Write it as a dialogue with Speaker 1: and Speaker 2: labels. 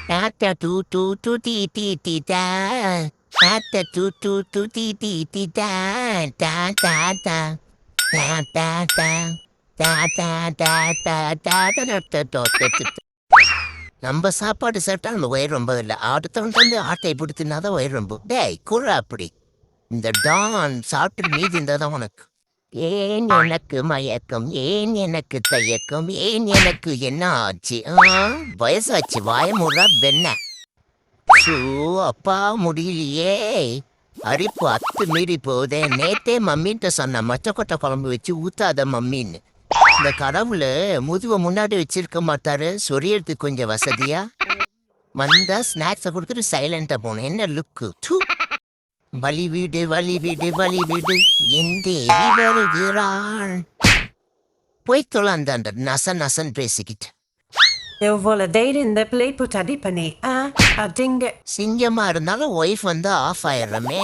Speaker 1: Tata tu tu tu ti ti ti ta. Tata tu tu tu ti ti ti ta. Ta ta ta. Ta ta ta. Ta ta ta ta ta ta ta ta ta. நம்ம சாப்பாடு சாப்பிட்டா நம்ம வயிறு ரொம்ப இல்லை, அடுத்தவன் வந்து ஆட்டை பிடி தின்னாதான் வயிறு ரொம்ப. டேய் குர்ரா அப்படி. இந்த டான் சாப்பிட்டு மீதி இருந்தால் தான் உனக்கு. ஏன் எனக்கு மயக்கம், ஏன் எனக்கு தயக்கம், ஏன் எனக்கு என்ன ஆச்சு? வயசாச்சு, வாய மூடா பெண்ண. ஷூ அப்பா முடியலையே. அரிப்பு அத்து மீறி போதே. நேத்தே மம்மின்ட்ட சொன்ன மச்சக்கொட்டை குழம்பு வச்சு ஊத்தாத மம்மின்னு. இந்த கடவுள் முதுவை முன்னாடி வச்சிருக்க மாட்டாரு, சொரியறதுக்கு கொஞ்சம் வசதியா. வந்தா ஸ்நாக்ஸை கொடுத்துட்டு சைலண்டா போகணும். என்ன லுக்கு? வழி வீடு வழி வீடு வழி வீடு என் தேவி வருகிறாள். போய் தொழாந்த அந்த நச நசன் பேசிக்கிட்டு.
Speaker 2: Eu vola date in the play put a dip in it. A dinga.
Speaker 1: சிங்கமா இருந்தாலும் ஒய்ஃப் வந்து ஆஃப் ஆயிடுறமே.